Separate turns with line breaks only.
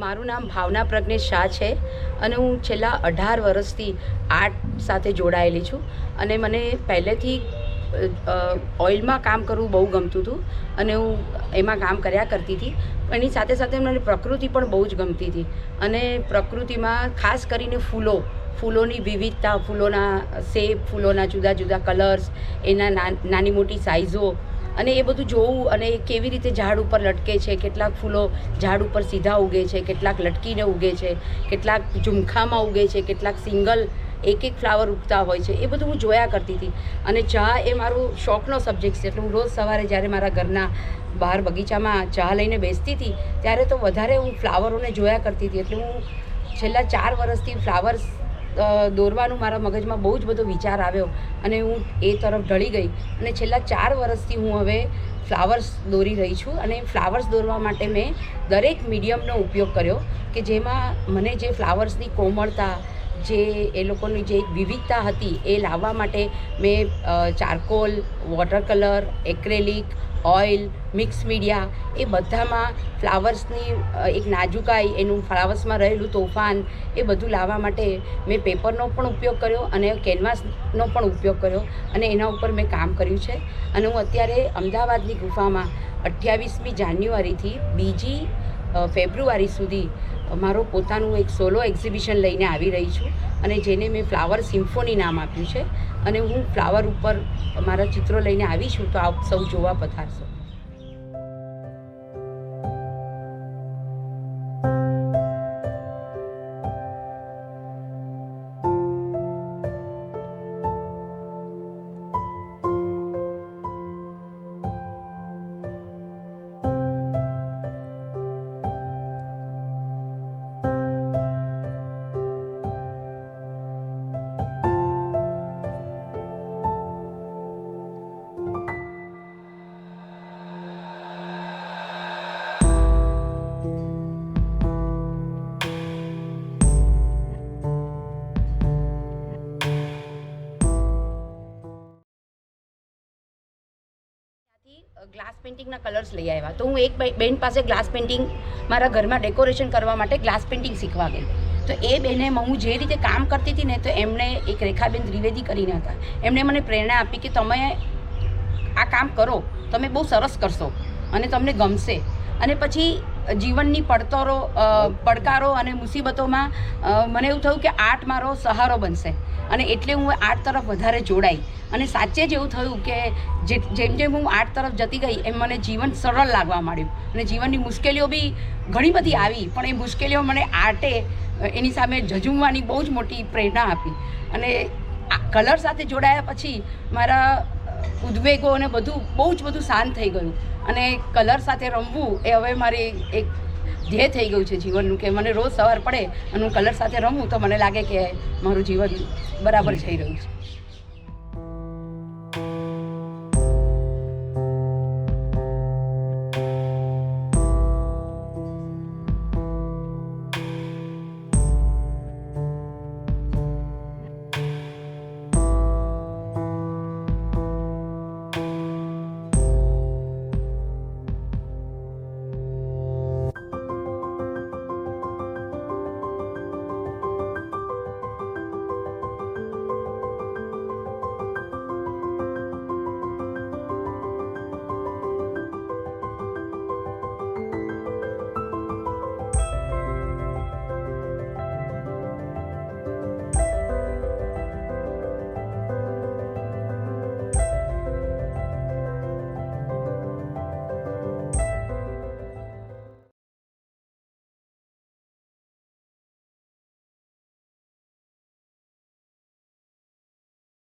મારું નામ ભાવના પ્રજ્ઞેશ શાહ છે અને હું છેલ્લા 18 વર્ષથી આર્ટ સાથે જોડાયેલી છું અને મને પહેલેથી ઓઇલમાં કામ કરવું બહુ ગમતું હતું અને હું એમાં કામ કર્યા કરતી હતી. એની સાથે સાથે મને પ્રકૃતિ પણ બહુ જ ગમતી હતી અને પ્રકૃતિમાં ખાસ કરીને ફૂલોની વિવિધતા, ફૂલોના શેપ, ફૂલોના જુદા જુદા કલર્સ, એના નાની મોટી સાઇઝો અને એ બધું જોવું અને કેવી રીતે ઝાડ ઉપર લટકે છે, કેટલાક ફૂલો ઝાડ ઉપર સીધા ઉગે છે, કેટલાક લટકીને ઉગે છે, કેટલાક ઝુમખામાં ઉગે છે, કેટલાક સિંગલ એક ફ્લાવર ઉગતા હોય છે. એ બધું હું જોયા કરતી હતી અને ચા એ મારો શોખનો સબ્જેક્ટ છે. એટલે હું રોજ સવારે જ્યારે મારા ઘરના બહાર બગીચામાં ચા લઈને બેસતી હતી ત્યારે તો વધારે હું ફ્લાવરોને જોયા કરતી હતી. એટલે હું છેલ્લા 4 વર્ષથી ફ્લાવર્સ દોરવાનું મારા મગજમાં બહુ જ બધો વિચાર આવ્યો અને હું એ તરફ ઢળી ગઈ અને છેલ્લા 4 વર્ષથી હું હવે ફ્લાવર્સ દોરી રહી છું. અને ફ્લાવર્સ દોરવા માટે મેં દરેક મીડિયમનો ઉપયોગ કર્યો કે જેમાં મને જે ફ્લાવર્સની કોમળતા, જે એ લોકોની જે વિવિધતા હતી એ લાવવા માટે મેં charcoal, water colour, acrylic, oil, mix media એ બધામાં ફ્લાવર્સની એક નાજુકાઈ, એનું ફ્લાવર્સમાં રહેલું તોફાન એ બધું લાવવા માટે મેં પેપરનો પણ ઉપયોગ કર્યો અને કેનવાસનો પણ ઉપયોગ કર્યો અને એના ઉપર મેં કામ કર્યું છે. અને હું અત્યારે અમદાવાદની ગુફામાં 28મી જાન્યુઆરીથી 2જી ફેબ્રુઆરી સુધી મારો પોતાનું એક સોલો એક્ઝિબિશન લઈને આવી રહી છું અને જેને મેં ફ્લાવર સિમ્ફોની નામ આપ્યું છે. અને હું ફ્લાવર ઉપર મારા ચિત્રો લઈને આવી છું, તો આપ સૌ જોવા પધારશો. ગ્લાસ પેઇન્ટિંગના કલર્સ લઈ આવ્યા. તો હું એક બેન પાસે ગ્લાસ પેઇન્ટિંગ મારા ઘરમાં ડેકોરેશન કરવા માટે ગ્લાસ પેઇન્ટિંગ શીખવા ગઈ. તો એ બેને હું જે રીતે કામ કરતી હતી ને, તો એમણે એક રેખાબેન ત્રિવેદી કરીને હતા, એમણે મને પ્રેરણા આપી કે તમે આ કામ કરો, તમે બહુ સરસ કરશો અને તમને ગમશે. અને પછી જીવનની પડકારો અને મુસીબતોમાં મને એવું થયું કે આર્ટ મારો સહારો બનશે અને એટલે હું આર્ટ તરફ વધારે જોડાઈ. અને સાચે જ એવું થયું કે જેમ જેમ હું આર્ટ તરફ જતી ગઈ એમ મને જીવન સરળ લાગવા માંડ્યું અને જીવનની મુશ્કેલીઓ બી ઘણી બધી આવી, પણ એ મુશ્કેલીઓ મને આર્ટે એની સામે ઝઝૂમવાની બહુ જ મોટી પ્રેરણા આપી. અને કલર સાથે જોડાયા પછી મારા ઉદ્વેગો અને બધું બહુ જ બધું શાંત થઈ ગયું અને કલર સાથે રમવું એ હવે મારી એક ધ્યેય થઈ ગયું છે જીવનનું કે મને રોજ સવાર પડે અને હું કલર સાથે રમું તો મને લાગે કે મારું જીવન બરાબર જઈ રહ્યું છે.